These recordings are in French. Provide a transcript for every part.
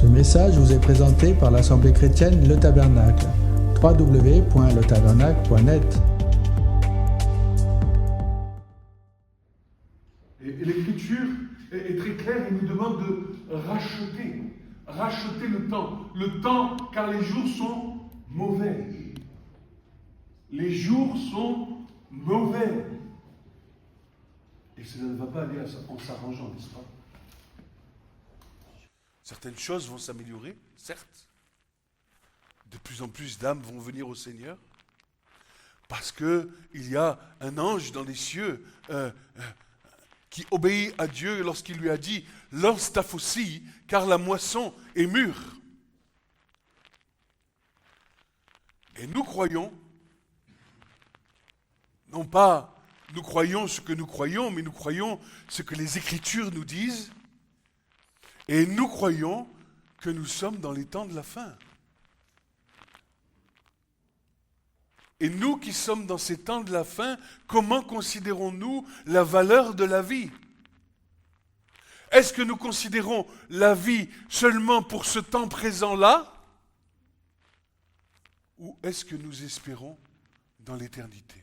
Ce message vous est présenté par l'Assemblée chrétienne Le Tabernacle. www.letabernacle.net. Et l'Écriture est très claire, il nous demande de racheter le temps, car les jours sont mauvais. Les jours sont mauvais. Et cela ne va pas aller en s'arrangeant, n'est-ce pas? Certaines choses vont s'améliorer, certes. De plus en plus d'âmes vont venir au Seigneur. Parce qu'il y a un ange dans les cieux qui obéit à Dieu lorsqu'il lui a dit « Lance ta faucille, car la moisson est mûre. » Et nous croyons, non pas nous croyons ce que nous croyons, mais nous croyons ce que les Écritures nous disent, et nous croyons que nous sommes dans les temps de la fin. Et nous qui sommes dans ces temps de la fin, comment considérons-nous la valeur de la vie? Est-ce que nous considérons la vie seulement pour ce temps présent-là? Ou est-ce que nous espérons dans l'éternité?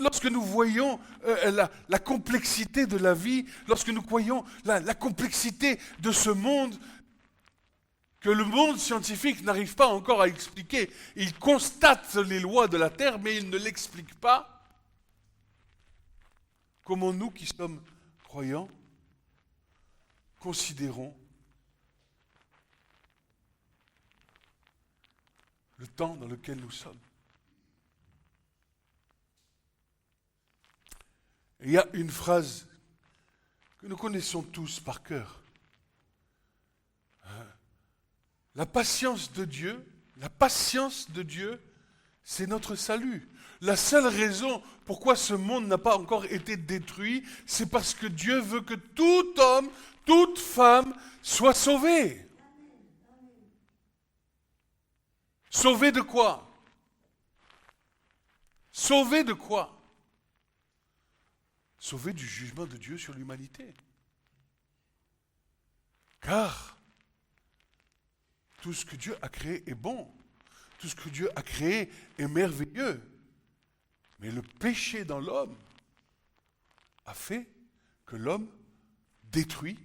Lorsque nous voyons la complexité de la vie, lorsque nous voyons la complexité de ce monde, que le monde scientifique n'arrive pas encore à expliquer, il constate les lois de la Terre, mais il ne l'explique pas, comment nous qui sommes croyants, considérons le temps dans lequel nous sommes. Et il y a une phrase que nous connaissons tous par cœur. La patience de Dieu, c'est notre salut. La seule raison pourquoi ce monde n'a pas encore été détruit, c'est parce que Dieu veut que tout homme, toute femme soit sauvé. Sauvé de quoi? Sauvé de quoi? Sauvé du jugement de Dieu sur l'humanité. Car tout ce que Dieu a créé est bon. Tout ce que Dieu a créé est merveilleux. Mais le péché dans l'homme a fait que l'homme détruit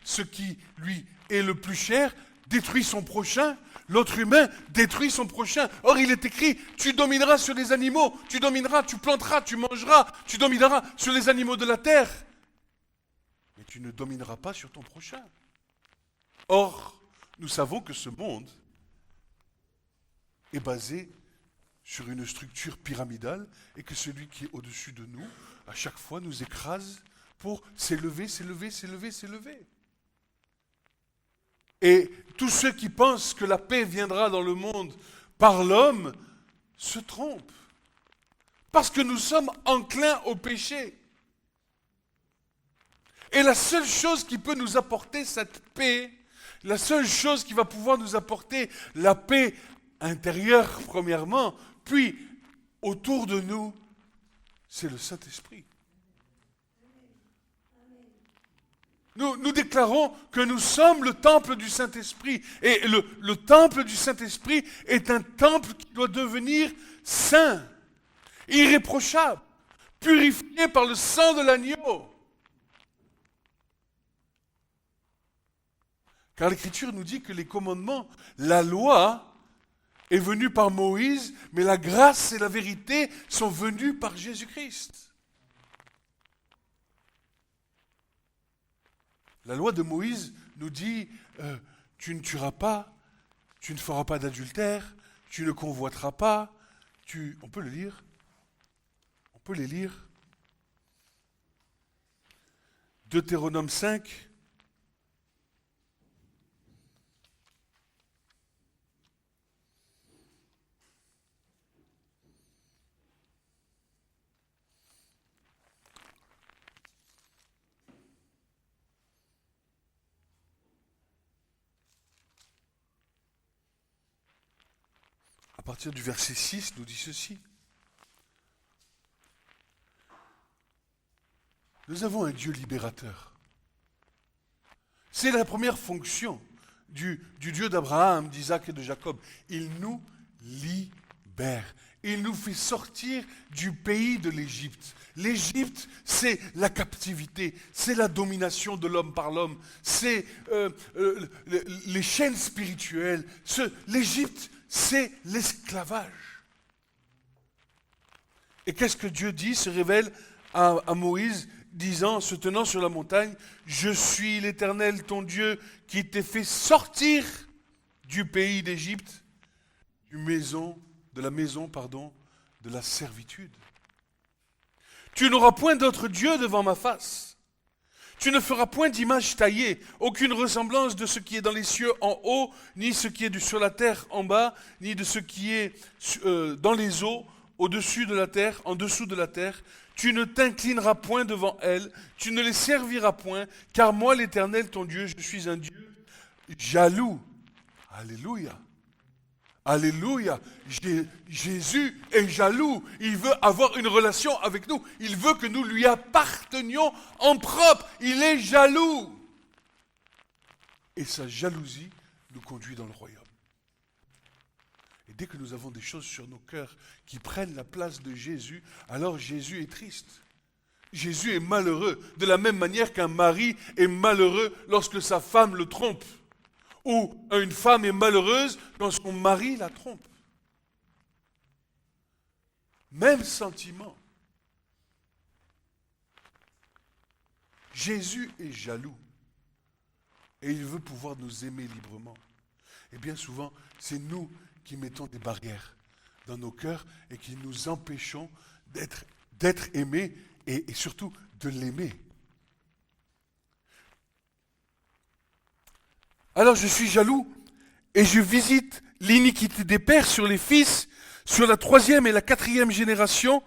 ce qui lui est le plus cher, détruit son prochain, l'autre humain détruit son prochain. Or il est écrit, tu domineras sur les animaux, tu domineras, tu planteras, tu mangeras, tu domineras sur les animaux de la terre. Mais tu ne domineras pas sur ton prochain. Or, nous savons que ce monde est basé sur une structure pyramidale et que celui qui est au-dessus de nous, à chaque fois, nous écrase pour s'élever. Et tous ceux qui pensent que la paix viendra dans le monde par l'homme se trompent. Parce que nous sommes enclins au péché. Et la seule chose qui peut nous apporter cette paix, la seule chose qui va pouvoir nous apporter la paix intérieure, premièrement, puis autour de nous, c'est le Saint-Esprit. Nous déclarons que nous sommes le temple du Saint-Esprit. Et le temple du Saint-Esprit est un temple qui doit devenir saint, irréprochable, purifié par le sang de l'agneau. Car l'Écriture nous dit que les commandements, la loi, est venue par Moïse, mais la grâce et la vérité sont venues par Jésus-Christ. La loi de Moïse nous dit, tu ne tueras pas, tu ne feras pas d'adultère, tu ne convoiteras pas, on peut le lire, on peut les lire. Deutéronome 5, à partir du verset 6, nous dit ceci. Nous avons un Dieu libérateur. C'est la première fonction du Dieu d'Abraham, d'Isaac et de Jacob. Il nous libère. Il nous fait sortir du pays de l'Égypte. L'Égypte, c'est la captivité, c'est la domination de l'homme par l'homme, c'est les chaînes spirituelles. L'Égypte, c'est l'esclavage. Et qu'est-ce que Dieu dit, se révèle à Moïse, disant, se tenant sur la montagne, « Je suis l'Éternel, ton Dieu, qui t'ai fait sortir du pays d'Égypte, de la maison de la servitude. Tu n'auras point d'autre Dieu devant ma face. Tu ne feras point d'image taillée, aucune ressemblance de ce qui est dans les cieux en haut, ni ce qui est sur la terre en bas, ni de ce qui est dans les eaux, au-dessus de la terre, en dessous de la terre. Tu ne t'inclineras point devant elles, tu ne les serviras point, car moi, l'Éternel, ton Dieu, je suis un Dieu jaloux. » Alléluia. Alléluia. Jésus est jaloux. Il veut avoir une relation avec nous. Il veut que nous lui appartenions en propre. Il est jaloux. Et sa jalousie nous conduit dans le royaume. Et dès que nous avons des choses sur nos cœurs qui prennent la place de Jésus, alors Jésus est triste. Jésus est malheureux, de la même manière qu'un mari est malheureux lorsque sa femme le trompe. Ou une femme est malheureuse quand son mari la trompe. Même sentiment. Jésus est jaloux. Et il veut pouvoir nous aimer librement. Et bien souvent, c'est nous qui mettons des barrières dans nos cœurs et qui nous empêchons d'être aimés et surtout de l'aimer. Alors je suis jaloux et je visite l'iniquité des pères sur les fils, sur la 3e et la 4e génération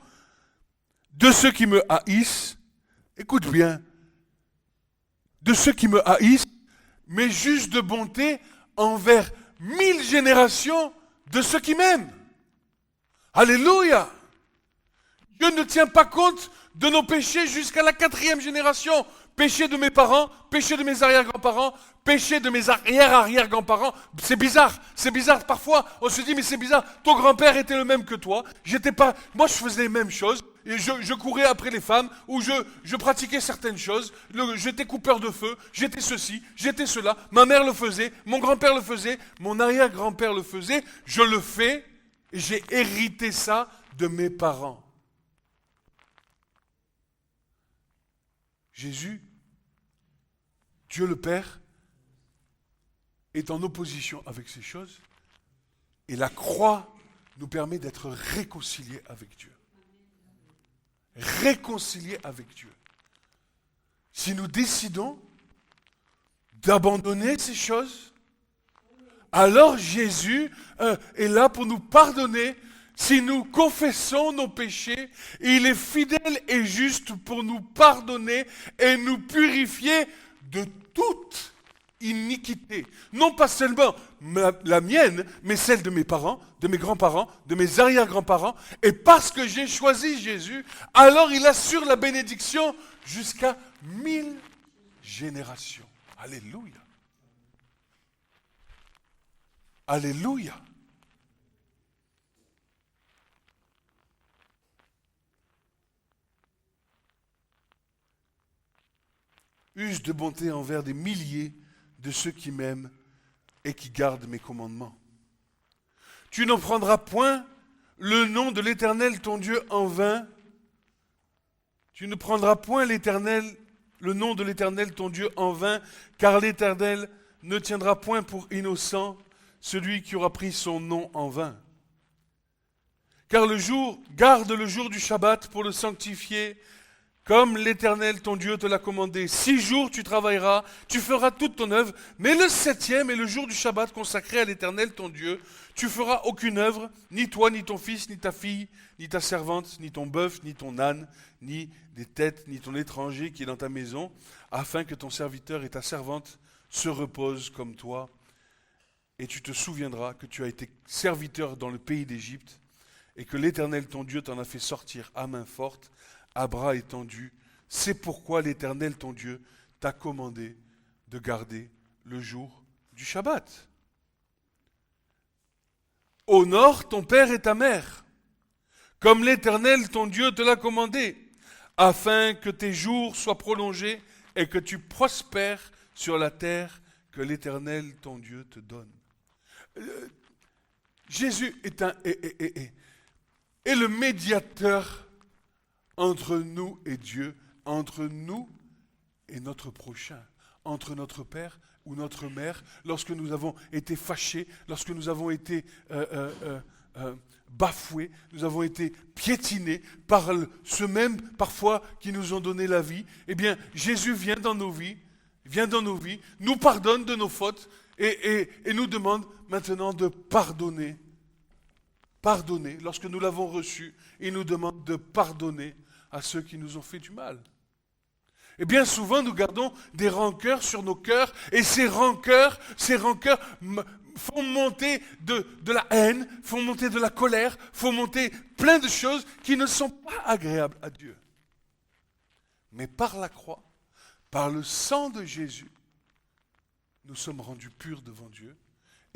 de ceux qui me haïssent. Écoute bien, de ceux qui me haïssent, mais juge de bonté envers 1000 générations de ceux qui m'aiment. Alléluia! Dieu ne tient pas compte de nos péchés jusqu'à la 4e génération. Péché de mes parents, péché de mes arrière-grands-parents, péché de mes arrière-arrière-grands-parents. C'est bizarre parfois. On se dit, mais c'est bizarre, ton grand-père était le même que toi. Moi, je faisais les mêmes choses. Et je courais après les femmes, ou je pratiquais certaines choses. J'étais coupeur de feu, j'étais ceci, j'étais cela. Ma mère le faisait, mon grand-père le faisait, mon arrière-grand-père le faisait. Je le fais, et j'ai hérité ça de mes parents. Jésus, Dieu le Père, est en opposition avec ces choses et la croix nous permet d'être réconciliés avec Dieu. Réconciliés avec Dieu. Si nous décidons d'abandonner ces choses, alors Jésus est là pour nous pardonner. Si nous confessons nos péchés, il est fidèle et juste pour nous pardonner et nous purifier de toute iniquité. Non pas seulement la mienne, mais celle de mes parents, de mes grands-parents, de mes arrière-grands-parents. Et parce que j'ai choisi Jésus, alors il assure la bénédiction jusqu'à 1000 générations. Alléluia. Alléluia. Use de bonté envers des milliers de ceux qui m'aiment et qui gardent mes commandements. Tu n'en prendras point le nom de l'Éternel ton Dieu en vain. Tu ne prendras point le nom de l'Éternel ton Dieu en vain, car l'Éternel ne tiendra point pour innocent celui qui aura pris son nom en vain. Car garde le jour du Shabbat pour le sanctifier, comme l'Éternel ton Dieu te l'a commandé. 6 jours tu travailleras, tu feras toute ton œuvre, mais le 7e est le jour du Shabbat consacré à l'Éternel ton Dieu. Tu feras aucune œuvre, ni toi, ni ton fils, ni ta fille, ni ta servante, ni ton bœuf, ni ton âne, ni des têtes, ni ton étranger qui est dans ta maison, afin que ton serviteur et ta servante se reposent comme toi. Et tu te souviendras que tu as été serviteur dans le pays d'Égypte, et que l'Éternel ton Dieu t'en a fait sortir à main forte, à bras étendus. C'est pourquoi l'Éternel ton Dieu t'a commandé de garder le jour du Shabbat. Honore ton père et ta mère, comme l'Éternel ton Dieu te l'a commandé, afin que tes jours soient prolongés et que tu prospères sur la terre que l'Éternel ton Dieu te donne. Jésus est le médiateur entre nous et Dieu, entre nous et notre prochain, entre notre père ou notre mère, lorsque nous avons été fâchés, lorsque nous avons été bafoués, nous avons été piétinés par ceux mêmes parfois qui nous ont donné la vie. Eh bien, Jésus vient dans nos vies, nous pardonne de nos fautes et nous demande maintenant de pardonner. Pardonner, lorsque nous l'avons reçu, il nous demande de pardonner à ceux qui nous ont fait du mal. Et bien souvent, nous gardons des rancœurs sur nos cœurs, et ces rancœurs font monter de la haine, font monter de la colère, font monter plein de choses qui ne sont pas agréables à Dieu. Mais par la croix, par le sang de Jésus, nous sommes rendus purs devant Dieu.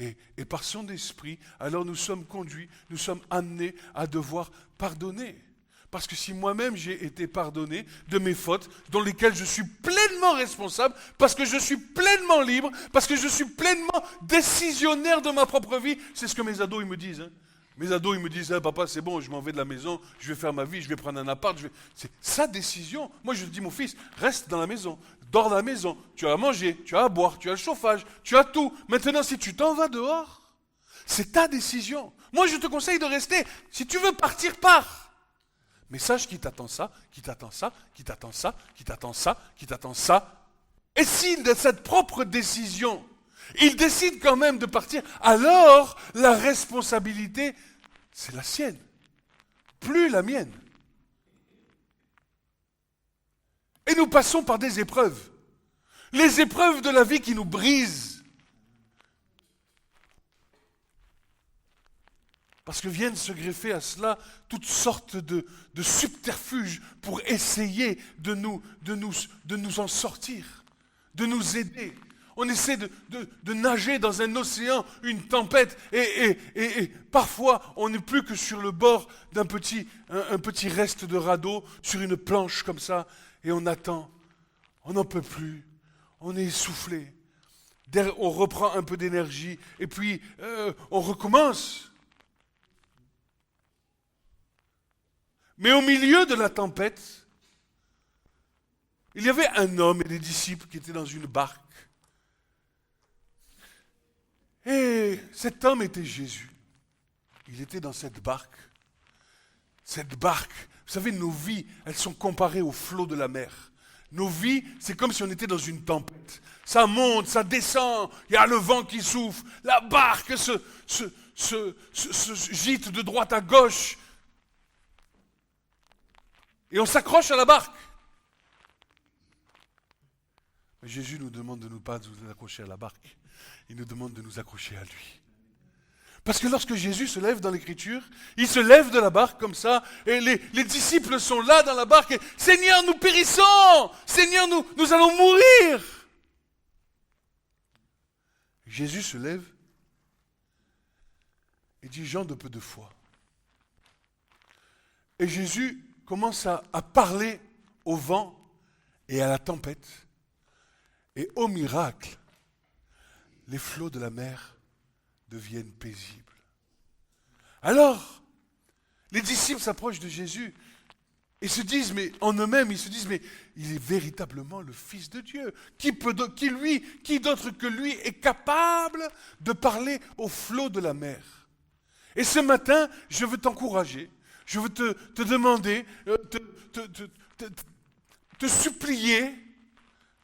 Et par son esprit, alors nous sommes conduits, nous sommes amenés à devoir pardonner. Parce que si moi-même j'ai été pardonné de mes fautes, dans lesquelles je suis pleinement responsable, parce que je suis pleinement libre, parce que je suis pleinement décisionnaire de ma propre vie, c'est ce que mes ados ils me disent. Mes ados ils me disent, papa c'est bon, je m'en vais de la maison, je vais faire ma vie, je vais prendre un appart. C'est sa décision. Moi je dis, mon fils, reste dans la maison, dors dans la maison, tu as à manger, tu as à boire, tu as le chauffage, tu as tout. Maintenant si tu t'en vas dehors, c'est ta décision. Moi je te conseille de rester. Si tu veux partir, pars. Mais sache qu'il t'attend ça, qu'il t'attend ça, qu'il t'attend ça, qu'il t'attend ça, qu'il t'attend ça. Et si de cette propre décision, il décide quand même de partir, alors la responsabilité, c'est la sienne, plus la mienne. Et nous passons par des épreuves. Les épreuves de la vie qui nous brisent. Parce que viennent se greffer à cela toutes sortes de subterfuges pour essayer de nous en sortir, de nous aider. On essaie de nager dans un océan, une tempête, et parfois on n'est plus que sur le bord d'un un petit reste de radeau, sur une planche comme ça, et on attend. On n'en peut plus, on est essoufflé. On reprend un peu d'énergie, et puis on recommence. Mais au milieu de la tempête, il y avait un homme et des disciples qui étaient dans une barque. Et cet homme était Jésus. Il était dans cette barque. Cette barque, vous savez, nos vies, elles sont comparées au flot de la mer. Nos vies, c'est comme si on était dans une tempête. Ça monte, ça descend, il y a le vent qui souffle, la barque se gîte de droite à gauche. Et on s'accroche à la barque. Mais Jésus nous demande de ne pas nous accrocher à la barque. Il nous demande de nous accrocher à lui. Parce que lorsque Jésus se lève dans l'Écriture, il se lève de la barque comme ça, et les disciples sont là dans la barque, et « Seigneur, nous périssons! Seigneur, nous allons mourir !» Jésus se lève et dit « Gens de peu de foi ». Et Jésus commence à parler au vent et à la tempête. Et au miracle, les flots de la mer deviennent paisibles. Alors, les disciples s'approchent de Jésus et se disent, mais en eux-mêmes, ils se disent, mais il est véritablement le Fils de Dieu. Qui d'autre que lui est capable de parler aux flots de la mer? Et ce matin, je veux t'encourager. Je veux te demander, te supplier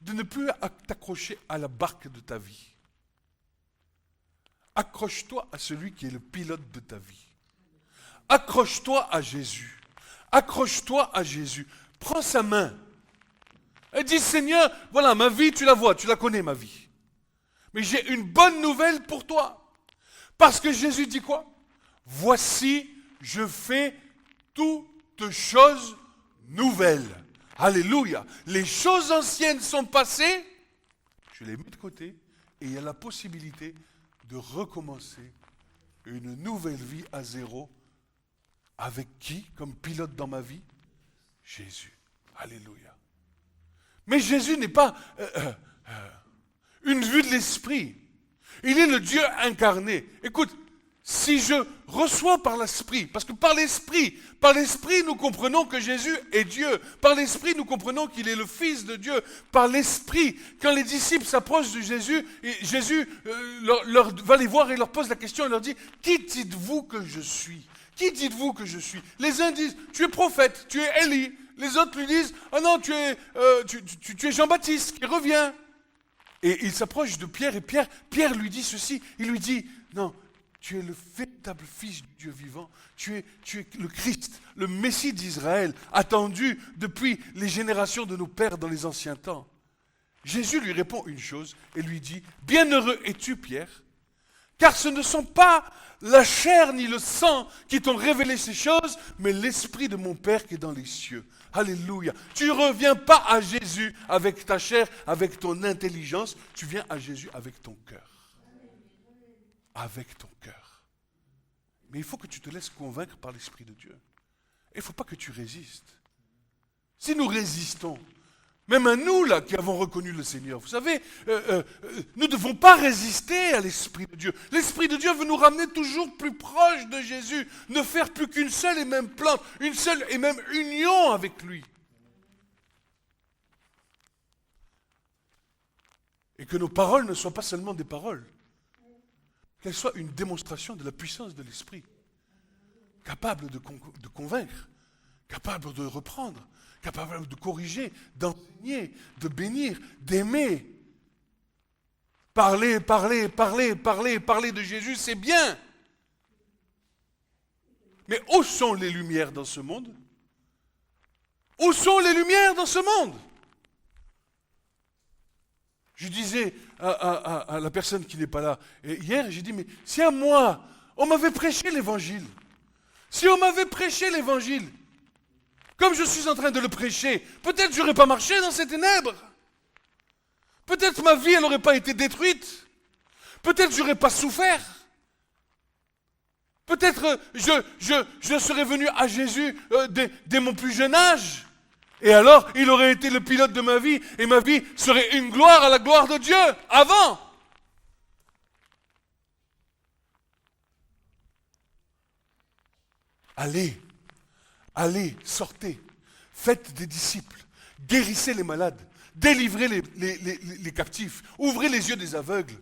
de ne plus t'accrocher à la barque de ta vie. Accroche-toi à celui qui est le pilote de ta vie. Accroche-toi à Jésus. Accroche-toi à Jésus. Prends sa main. Et dis, Seigneur, voilà, ma vie, tu la vois, tu la connais, ma vie. Mais j'ai une bonne nouvelle pour toi. Parce que Jésus dit quoi? Voici, je fais toutes choses nouvelles. Alléluia. Les choses anciennes sont passées je les mets de côté et il y a la possibilité de recommencer une nouvelle vie à zéro. Avec qui comme pilote dans ma vie? Jésus. Alléluia. Mais Jésus n'est pas une vue de l'esprit. Il est le Dieu incarné. Écoute, si je reçois par l'esprit, parce que par l'esprit, nous comprenons que Jésus est Dieu. Par l'esprit, nous comprenons qu'il est le Fils de Dieu. Par l'esprit, quand les disciples s'approchent de Jésus, Jésus va les voir et leur pose la question, il leur dit, qui dites-vous que je suis? Qui dites-vous que je suis? Les uns disent, tu es prophète, tu es Élie. Les autres lui disent, ah non, tu es Jean-Baptiste qui revient. Et il s'approche de Pierre et Pierre lui dit ceci, il lui dit, non, tu es le véritable Fils du Dieu vivant, tu es le Christ, le Messie d'Israël, attendu depuis les générations de nos pères dans les anciens temps. Jésus lui répond une chose et lui dit, bienheureux es-tu Pierre, car ce ne sont pas la chair ni le sang qui t'ont révélé ces choses, mais l'Esprit de mon Père qui est dans les cieux. Alléluia. Tu ne reviens pas à Jésus avec ta chair, avec ton intelligence, tu viens à Jésus avec ton cœur. Avec ton cœur. Mais il faut que tu te laisses convaincre par l'Esprit de Dieu. Il ne faut pas que tu résistes. Si nous résistons, même à nous, là, qui avons reconnu le Seigneur, vous savez, nous ne devons pas résister à l'Esprit de Dieu. L'Esprit de Dieu veut nous ramener toujours plus proche de Jésus, ne faire plus qu'une seule et même plante, une seule et même union avec lui. Et que nos paroles ne soient pas seulement des paroles, qu'elles soient une démonstration de la puissance de l'Esprit, capable de convaincre, capable de reprendre, capable de corriger, d'enseigner, de bénir, d'aimer. Parler de Jésus, c'est bien. Mais où sont les lumières dans ce monde? Où sont les lumières dans ce monde? Je disais à la personne qui n'est pas là, et hier, j'ai dit, mais si à moi, on m'avait prêché l'évangile, si on m'avait prêché l'évangile, comme je suis en train de le prêcher, peut-être je n'aurais pas marché dans ces ténèbres. Peut-être ma vie, elle n'aurait pas été détruite. Peut-être je n'aurais pas souffert. Peut-être je serais venu à Jésus dès mon plus jeune âge. Et alors, il aurait été le pilote de ma vie, et ma vie serait une gloire à la gloire de Dieu, avant. Allez, sortez, faites des disciples, guérissez les malades, délivrez les captifs, ouvrez les yeux des aveugles,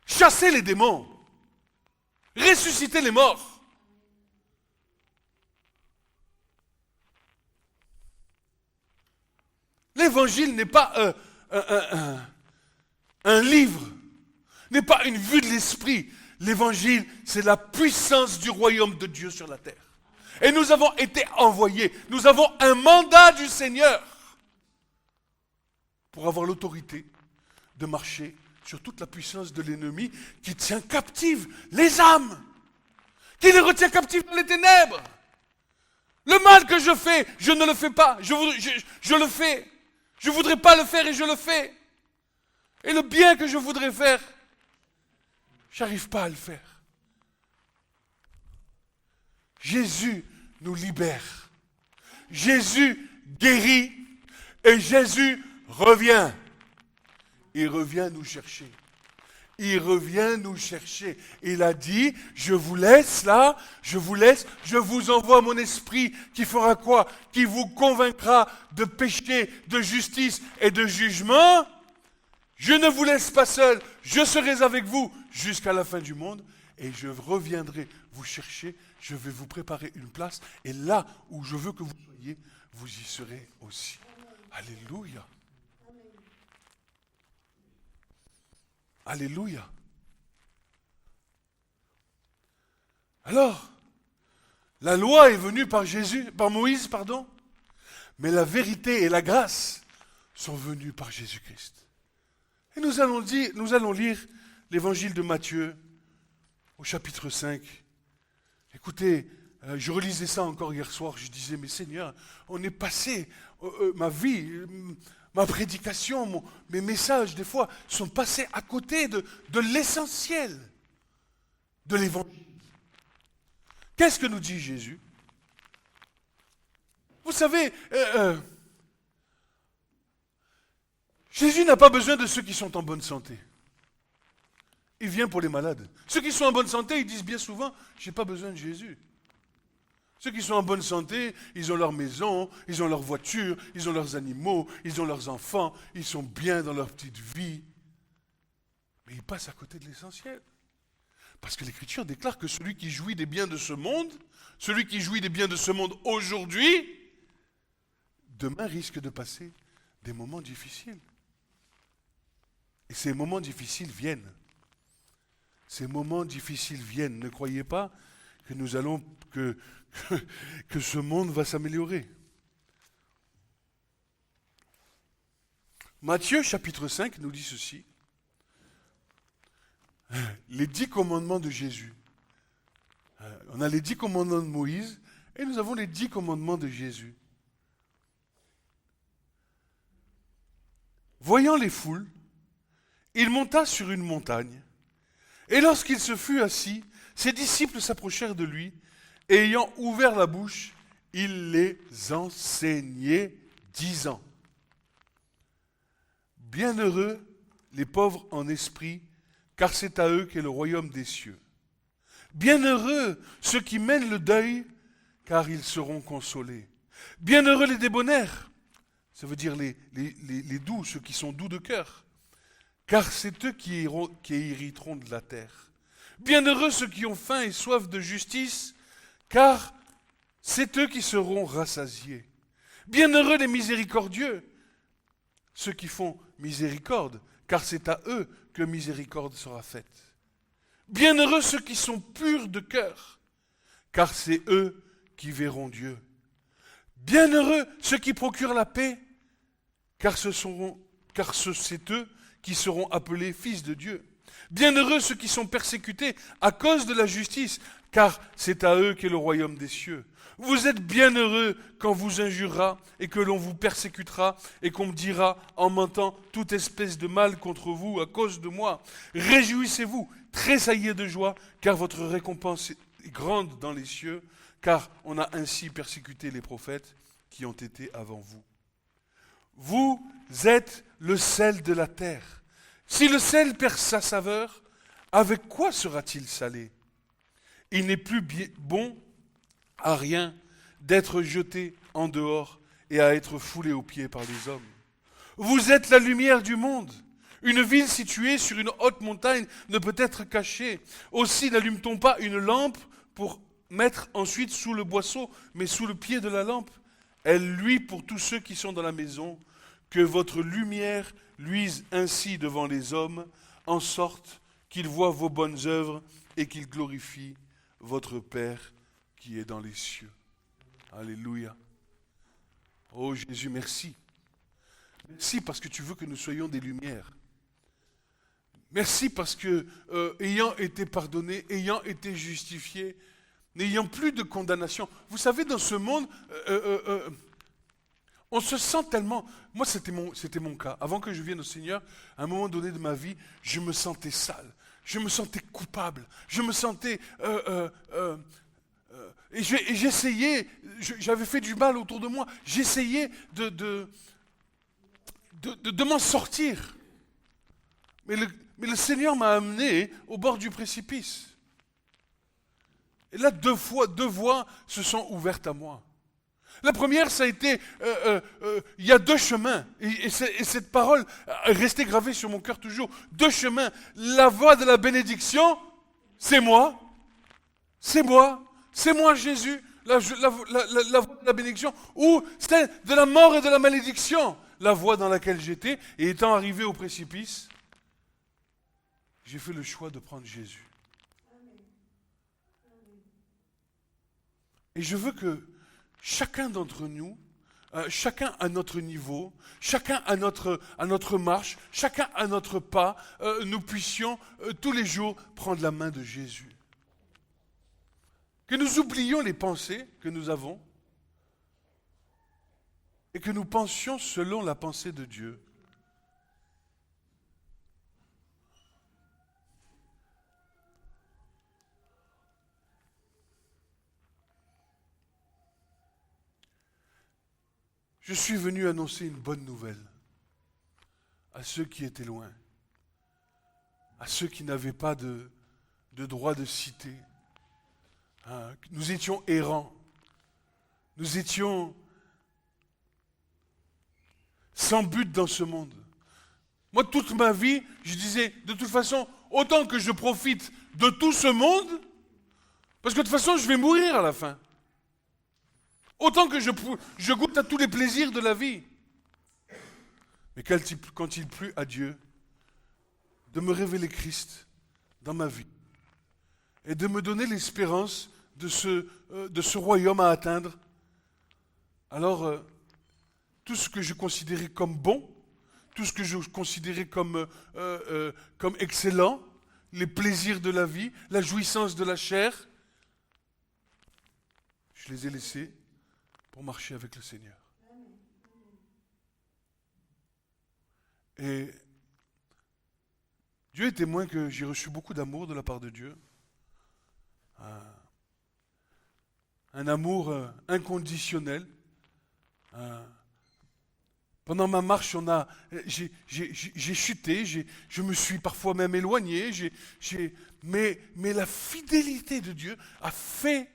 chassez les démons, ressuscitez les morts. L'évangile n'est pas un livre, n'est pas une vue de l'esprit. L'évangile, c'est la puissance du royaume de Dieu sur la terre. Et nous avons été envoyés, nous avons un mandat du Seigneur pour avoir l'autorité de marcher sur toute la puissance de l'ennemi qui tient captive les âmes, qui les retient captives dans les ténèbres. Le mal que je fais, je ne le fais pas, je le fais. Je ne voudrais pas le faire et je le fais. Et le bien que je voudrais faire, j'arrive pas à le faire. Jésus nous libère. Jésus guérit et Jésus revient. Il revient nous chercher. Il revient nous chercher. Il a dit, je vous laisse là, je vous envoie mon esprit qui fera quoi? Qui vous convaincra de péché, de justice et de jugement. Je ne vous laisse pas seul, je serai avec vous jusqu'à la fin du monde et je reviendrai vous chercher, je vais vous préparer une place et là où je veux que vous soyez, vous y serez aussi. Alléluia. Alléluia. Alors, la loi est venue par Moïse, mais la vérité et la grâce sont venues par Jésus-Christ. Et nous allons lire l'évangile de Matthieu au chapitre 5. Écoutez, je relisais ça encore hier soir, je disais, mais Seigneur, on est passé, ma vie, ma prédication, mes messages, des fois, sont passés à côté de l'essentiel de l'évangile. Qu'est-ce que nous dit Jésus? Vous savez, Jésus n'a pas besoin de ceux qui sont en bonne santé. Il vient pour les malades. Ceux qui sont en bonne santé, ils disent bien souvent, je n'ai pas besoin de Jésus. Ceux qui sont en bonne santé, ils ont leur maison, ils ont leur voiture, ils ont leurs animaux, ils ont leurs enfants, ils sont bien dans leur petite vie. Mais ils passent à côté de l'essentiel. Parce que l'Écriture déclare que celui qui jouit des biens de ce monde, celui qui jouit des biens de ce monde aujourd'hui, demain risque de passer des moments difficiles. Et ces moments difficiles viennent. Ces moments difficiles viennent. Ne croyez pas que nous allons, que ce monde va s'améliorer. Matthieu chapitre 5 nous dit ceci. Les 10 commandements de Jésus. On a les 10 commandements de Moïse et nous avons les 10 commandements de Jésus. Voyant les foules, il monta sur une montagne. Et lorsqu'il se fut assis, ses disciples s'approchèrent de lui, et ayant ouvert la bouche, il les enseignait, disant : Bienheureux les pauvres en esprit, car c'est à eux qu'est le royaume des cieux. Bienheureux ceux qui mènent le deuil, car ils seront consolés. Bienheureux les débonnaires, ça veut dire les doux, ceux qui sont doux de cœur, car c'est eux qui hériteront de la terre. Bienheureux ceux qui ont faim et soif de justice, car c'est eux qui seront rassasiés. Bienheureux les miséricordieux, ceux qui font miséricorde, car c'est à eux que miséricorde sera faite. Bienheureux ceux qui sont purs de cœur, car c'est eux qui verront Dieu. Bienheureux ceux qui procurent la paix, car c'est eux qui seront appelés fils de Dieu. Bienheureux ceux qui sont persécutés à cause de la justice, car c'est à eux qu'est le royaume des cieux. Vous êtes bienheureux quand vous injurera et que l'on vous persécutera et qu'on me dira en mentant toute espèce de mal contre vous à cause de moi. Réjouissez-vous, tressaillez de joie, car votre récompense est grande dans les cieux, car on a ainsi persécuté les prophètes qui ont été avant vous. Vous êtes le sel de la terre. Si le sel perd sa saveur, avec quoi sera-t-il salé? Il n'est plus bon à rien d'être jeté en dehors et à être foulé aux pieds par les hommes. Vous êtes la lumière du monde. Une ville située sur une haute montagne ne peut être cachée. Aussi n'allume-t-on pas une lampe pour mettre ensuite sous le boisseau, mais sous le pied de la lampe. Elle luit pour tous ceux qui sont dans la maison. Que votre lumière luise ainsi devant les hommes, en sorte qu'ils voient vos bonnes œuvres et qu'ils glorifient votre Père qui est dans les cieux. Alléluia. Oh Jésus, merci. Merci parce que tu veux que nous soyons des lumières. Merci parce que, ayant été pardonnés, ayant été justifiés, n'ayant plus de condamnation. Vous savez, dans ce monde, on se sent tellement... Moi, c'était mon cas. Avant que je vienne au Seigneur, à un moment donné de ma vie, je me sentais sale. Je me sentais coupable. Je me sentais... et j'essayais... J'avais fait du mal autour de moi. J'essayais de m'en sortir. Mais le Seigneur m'a amené au bord du précipice. Et là, deux voies se sont ouvertes à moi. La première, ça a été, il y a 2 chemins, et cette parole est restée gravée sur mon cœur toujours. 2 chemins. La voie de la bénédiction, c'est moi. C'est moi. C'est moi, Jésus, la voie de la bénédiction. Ou celle de la mort et de la malédiction. La voie dans laquelle j'étais, et étant arrivé au précipice, j'ai fait le choix de prendre Jésus. Et je veux que chacun d'entre nous, chacun à notre niveau, chacun à notre marche, chacun à notre pas, nous puissions tous les jours prendre la main de Jésus. Que nous oublions les pensées que nous avons et que nous pensions selon la pensée de Dieu. Je suis venu annoncer une bonne nouvelle à ceux qui étaient loin, à ceux qui n'avaient pas de droit de cité. Hein, nous étions errants, nous étions sans but dans ce monde. Moi, toute ma vie, je disais, de toute façon, autant que je profite de tout ce monde, parce que de toute façon, je vais mourir à la fin. Autant que je goûte à tous les plaisirs de la vie. Mais quand il plut à Dieu de me révéler Christ dans ma vie et de me donner l'espérance de ce royaume à atteindre, alors tout ce que je considérais comme bon, tout ce que je considérais comme excellent, les plaisirs de la vie, la jouissance de la chair, je les ai laissés pour marcher avec le Seigneur. Et Dieu est témoin que j'ai reçu beaucoup d'amour de la part de Dieu. Un amour inconditionnel. Pendant ma marche, j'ai chuté, je me suis parfois même éloigné, mais la fidélité de Dieu a fait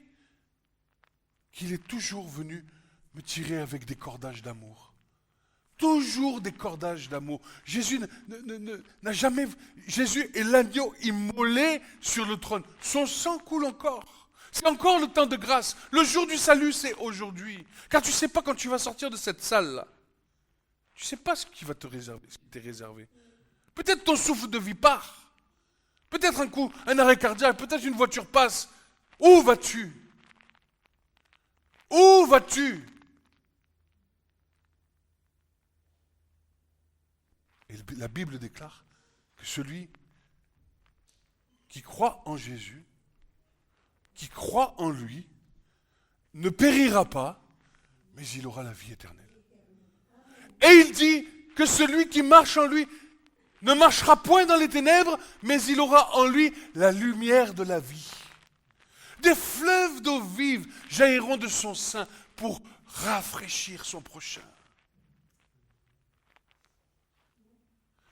qu'il est toujours venu me tirer avec des cordages d'amour. Toujours des cordages d'amour. Jésus n'a jamais... Jésus est l'agneau immolé sur le trône. Son sang coule encore. C'est encore le temps de grâce. Le jour du salut, c'est aujourd'hui. Car tu ne sais pas quand tu vas sortir de cette salle-là. Tu ne sais pas ce qui va te réserver, ce qui t'est réservé. Peut-être ton souffle de vie part. Peut-être un arrêt cardiaque. Peut-être une voiture passe. Où vas-tu? Où vas-tu? Et la Bible déclare que celui qui croit en Jésus, qui croit en lui, ne périra pas, mais il aura la vie éternelle. Et il dit que celui qui marche en lui ne marchera point dans les ténèbres, mais il aura en lui la lumière de la vie. Des fleuves d'eau vive jailliront de son sein pour rafraîchir son prochain.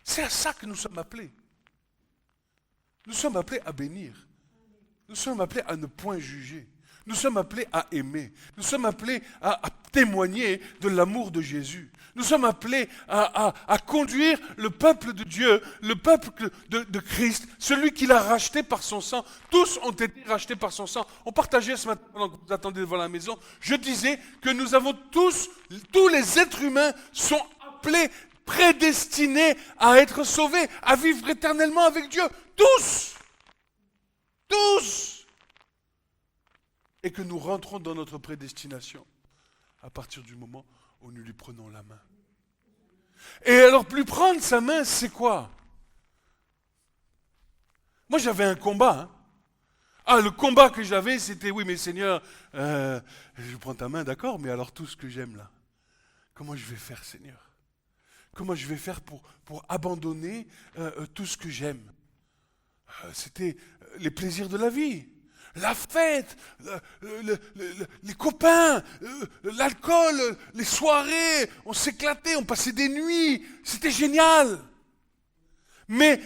C'est à ça que nous sommes appelés. Nous sommes appelés à bénir. Nous sommes appelés à ne point juger. Nous sommes appelés à aimer. Nous sommes appelés à témoigner de l'amour de Jésus. Nous sommes appelés à conduire le peuple de Dieu, le peuple de Christ, celui qu'il a racheté par son sang. Tous ont été rachetés par son sang. On partageait ce matin, pendant que vous attendez devant la maison, je disais que nous avons tous les êtres humains sont appelés, prédestinés à être sauvés, à vivre éternellement avec Dieu. Tous! Tous! Et que nous rentrons dans notre prédestination à partir du moment où nous lui prenons la main. Et alors, lui prendre sa main, c'est quoi? Moi, j'avais un combat. Le combat que j'avais, c'était, oui, mais Seigneur, je prends ta main, d'accord, mais alors tout ce que j'aime là, comment je vais faire, Seigneur? Comment je vais faire pour abandonner tout ce que j'aime? C'était les plaisirs de la vie. La fête, les copains, l'alcool, les soirées, on s'éclatait, on passait des nuits, c'était génial. Mais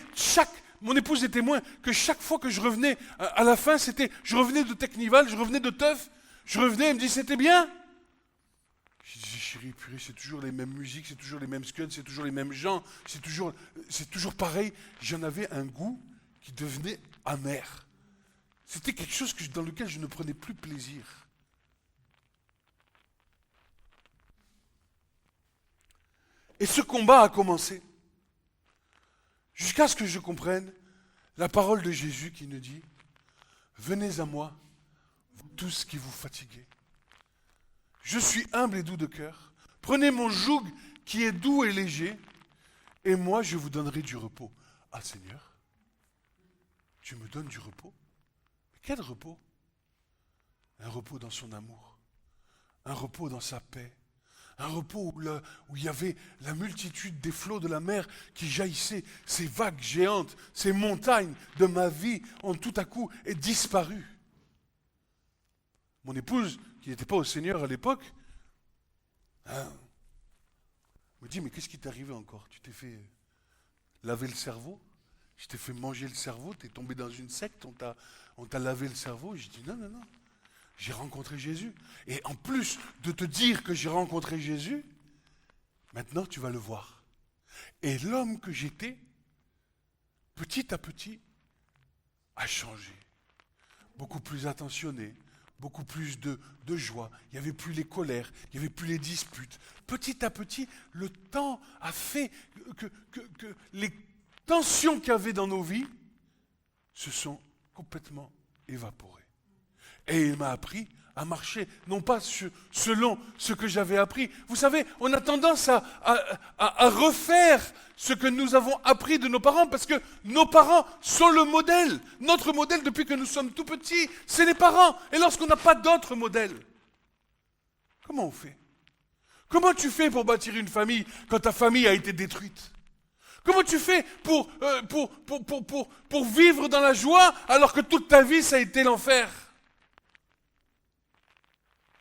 mon épouse est témoin que chaque fois que je revenais, à la fin, je revenais de Technival, je revenais de Teuf, je revenais, elle me dit, c'était bien? Je dis, chérie, purée, c'est toujours les mêmes musiques, c'est toujours les mêmes scuds, c'est toujours les mêmes gens, c'est toujours pareil. J'en avais un goût qui devenait amer. C'était quelque chose dans lequel je ne prenais plus plaisir. Et ce combat a commencé. Jusqu'à ce que je comprenne la parole de Jésus qui nous dit « Venez à moi, vous tous qui vous fatiguez. Je suis humble et doux de cœur. Prenez mon joug qui est doux et léger, et moi je vous donnerai du repos. » Ah Seigneur, tu me donnes du repos? Quel repos? Un repos dans son amour, un repos dans sa paix, Un repos où il y avait la multitude des flots de la mer qui jaillissaient. Ces vagues géantes, ces montagnes de ma vie ont tout à coup disparu. Mon épouse, qui n'était pas au Seigneur à l'époque, me dit, mais qu'est-ce qui t'est arrivé encore? Tu t'es fait laver le cerveau? Je t'ai fait manger le cerveau? Tu es tombé dans une secte? On t'a lavé le cerveau? Je dis, non, non, non. J'ai rencontré Jésus. Et en plus de te dire que j'ai rencontré Jésus, maintenant tu vas le voir. Et l'homme que j'étais, petit à petit, a changé. Beaucoup plus attentionné, beaucoup plus de joie. Il n'y avait plus les colères, il n'y avait plus les disputes. Petit à petit, le temps a fait que les tensions qu'il y avait dans nos vies se sont complètement évaporées. Et il m'a appris à marcher, non pas selon ce que j'avais appris. Vous savez, on a tendance à refaire ce que nous avons appris de nos parents, parce que nos parents sont le modèle. Notre modèle depuis que nous sommes tout petits, c'est les parents. Et lorsqu'on n'a pas d'autre modèle, comment on fait? Comment tu fais pour bâtir une famille quand ta famille a été détruite? Comment tu fais pour vivre dans la joie alors que toute ta vie ça a été l'enfer?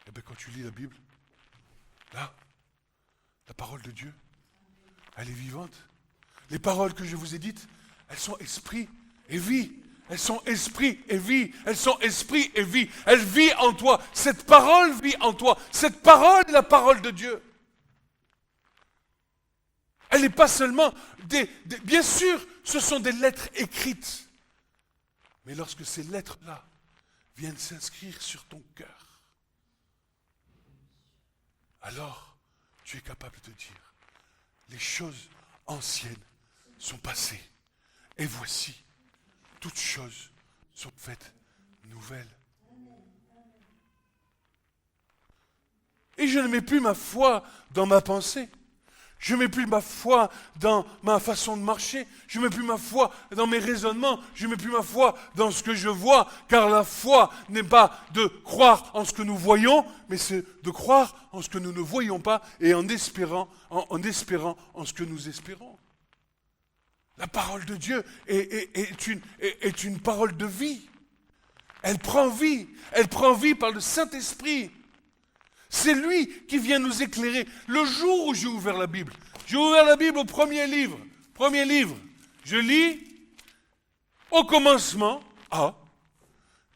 Eh bien, quand tu lis la Bible, là, la parole de Dieu, elle est vivante. Les paroles que je vous ai dites, elles sont esprit et vie. Elles sont esprit et vie. Elles sont esprit et vie. Elle vit en toi. Cette parole vit en toi. Cette parole est la parole de Dieu. Elle n'est pas seulement bien sûr, ce sont des lettres écrites. Mais lorsque ces lettres-là viennent s'inscrire sur ton cœur, alors tu es capable de dire, les choses anciennes sont passées, et voici, toutes choses sont faites nouvelles. Et je ne mets plus ma foi dans ma pensée. Je ne mets plus ma foi dans ma façon de marcher. Je ne mets plus ma foi dans mes raisonnements. Je ne mets plus ma foi dans ce que je vois. Car la foi n'est pas de croire en ce que nous voyons, mais c'est de croire en ce que nous ne voyons pas et en espérant en ce que nous espérons. La parole de Dieu est une parole de vie. Elle prend vie. Elle prend vie par le Saint-Esprit. C'est lui qui vient nous éclairer. Le jour où j'ai ouvert la Bible au premier livre. Je lis, au commencement,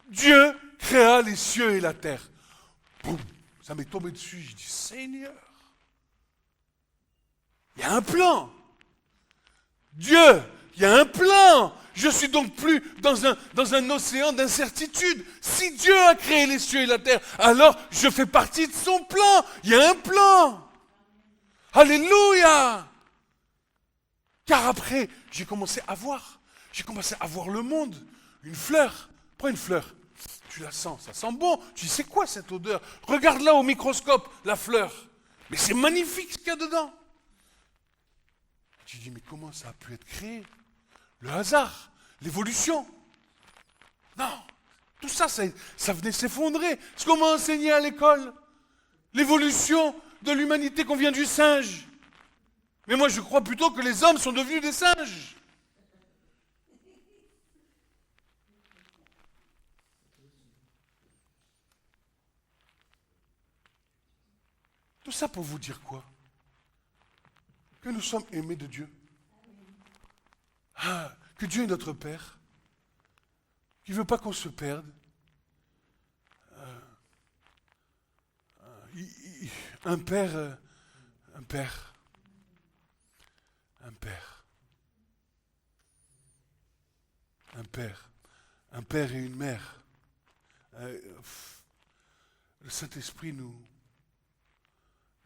Dieu créa les cieux et la terre. Boum, ça m'est tombé dessus. Je dis, Seigneur, il y a un plan. Dieu, il y a un plan. Je suis donc plus dans un océan d'incertitude. Si Dieu a créé les cieux et la terre, alors je fais partie de son plan. Il y a un plan. Alléluia. Car après, j'ai commencé à voir le monde. Une fleur, prends une fleur. Tu la sens, ça sent bon. Tu dis, c'est quoi cette odeur? Regarde-la au microscope, la fleur. Mais c'est magnifique ce qu'il y a dedans. Tu dis, mais comment ça a pu être créé? Le hasard, l'évolution. Non, tout ça venait s'effondrer. Ce qu'on m'a enseigné à l'école. L'évolution de l'humanité qu'on vient du singe. Mais moi, je crois plutôt que les hommes sont devenus des singes. Tout ça pour vous dire quoi? Que nous sommes aimés de Dieu. Que Dieu est notre Père, qui ne veut pas qu'on se perde. Un père et une mère. Le Saint-Esprit nous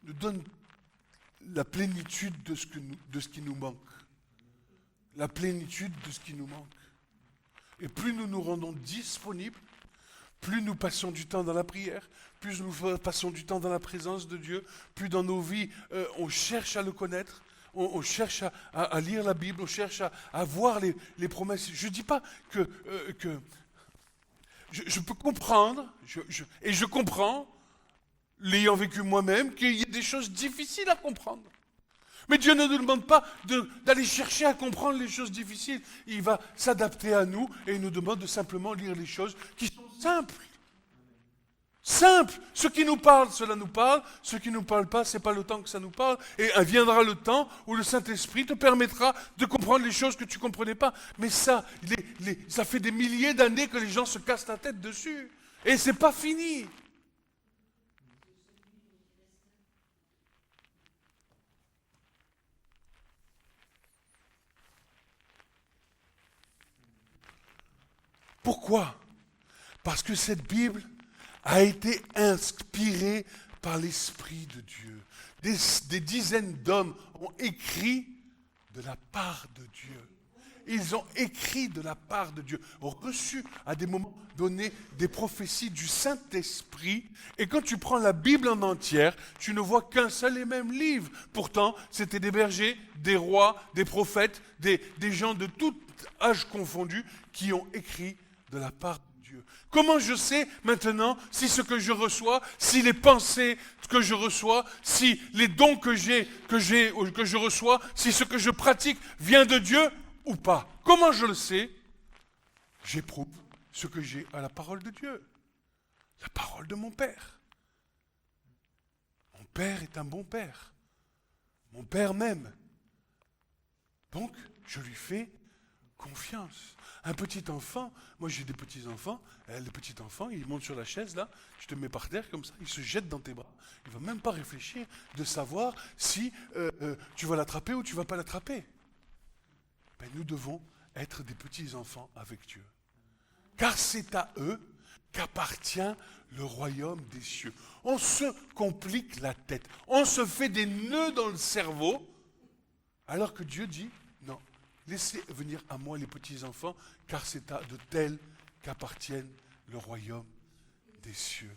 donne la plénitude de ce qui nous manque. La plénitude de ce qui nous manque. Et plus nous nous rendons disponibles, plus nous passons du temps dans la prière, plus nous passons du temps dans la présence de Dieu, plus dans nos vies, on cherche à le connaître, on cherche à lire la Bible, on cherche à voir les promesses. Je ne dis pas que je peux comprendre, et je comprends l'ayant vécu moi-même, qu'il y ait des choses difficiles à comprendre. Mais Dieu ne nous demande pas d'aller chercher à comprendre les choses difficiles. Il va s'adapter à nous et il nous demande de simplement lire les choses qui sont simples. Simple. Ce qui nous parle, cela nous parle. Ce qui ne nous parle pas, ce n'est pas le temps que ça nous parle. Et viendra le temps où le Saint-Esprit te permettra de comprendre les choses que tu ne comprenais pas. Mais ça, ça fait des milliers d'années que les gens se cassent la tête dessus. Et ce n'est pas fini. Pourquoi ? Parce que cette Bible a été inspirée par l'Esprit de Dieu. Des dizaines d'hommes ont écrit de la part de Dieu. Ils ont écrit de la part de Dieu, ont reçu à des moments donnés des prophéties du Saint-Esprit. Et quand tu prends la Bible en entière, tu ne vois qu'un seul et même livre. Pourtant, c'était des bergers, des rois, des prophètes, des gens de tout âge confondu qui ont écrit de la part de Dieu. Comment je sais maintenant si ce que je reçois, si les pensées que je reçois, si les dons que je reçois, si ce que je pratique vient de Dieu ou pas? Comment je le sais? J'éprouve ce que j'ai à la parole de Dieu, la parole de mon Père. Mon Père est un bon Père. Mon Père m'aime. Donc, je lui fais confiance. Un petit enfant, moi j'ai des petits-enfants, les petits-enfants, ils montent sur la chaise là, je te mets par terre comme ça, ils se jettent dans tes bras. Il ne va même pas réfléchir de savoir si tu vas l'attraper ou tu ne vas pas l'attraper. Ben, nous devons être des petits-enfants avec Dieu. Car c'est à eux qu'appartient le royaume des cieux. On se complique la tête, on se fait des nœuds dans le cerveau, alors que Dieu dit, non, laissez venir à moi les petits-enfants, car c'est à de tels qu'appartiennent le royaume des cieux.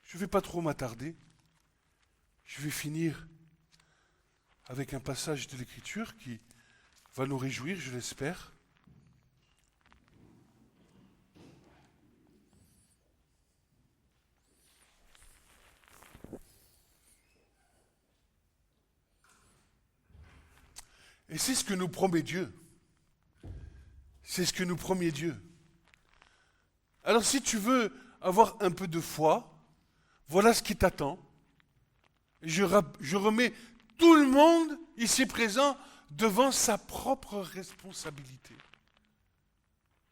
Je ne vais pas trop m'attarder. Je vais finir avec un passage de l'Écriture qui va nous réjouir, je l'espère. Et c'est ce que nous promet Dieu. C'est ce que nous promet Dieu. Alors si tu veux avoir un peu de foi, voilà ce qui t'attend. Je remets tout le monde ici présent devant sa propre responsabilité.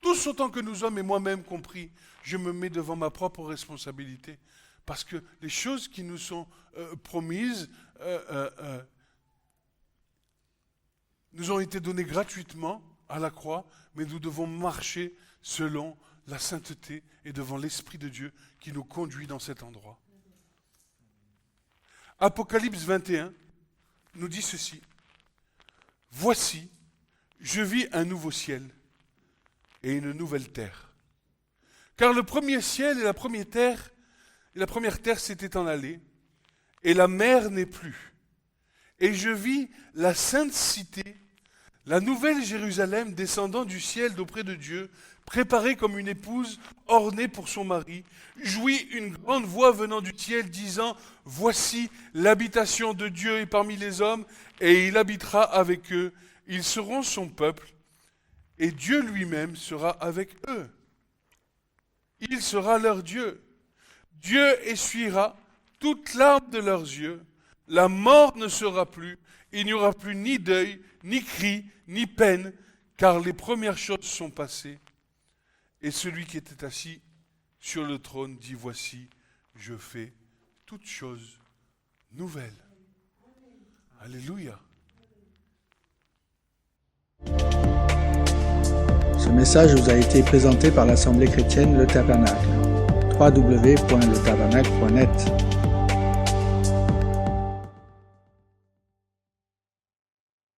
Tous autant que nous sommes, et moi-même compris, je me mets devant ma propre responsabilité. Parce que les choses qui nous sont promises nous ont été données gratuitement à la croix, mais nous devons marcher selon la sainteté et devant l'Esprit de Dieu qui nous conduit dans cet endroit. Apocalypse 21 nous dit ceci. « Voici, je vis un nouveau ciel et une nouvelle terre. Car le premier ciel et la première terre s'étaient en allés, et la mer n'est plus. Et je vis la sainte cité, la nouvelle Jérusalem descendant du ciel d'auprès de Dieu, préparée comme une épouse ornée pour son mari, jouit une grande voix venant du ciel disant « Voici l'habitation de Dieu est parmi les hommes, et il habitera avec eux. Ils seront son peuple, et Dieu lui-même sera avec eux. Il sera leur Dieu. Dieu essuiera toute larme de leurs yeux. La mort ne sera plus. Il n'y aura plus ni deuil, ni cri, ni peine, car les premières choses sont passées. Et celui qui était assis sur le trône dit, voici, je fais toutes choses nouvelles. Alléluia. Ce message vous a été présenté par l'Assemblée chrétienne Le Tabernacle. www.letabernacle.net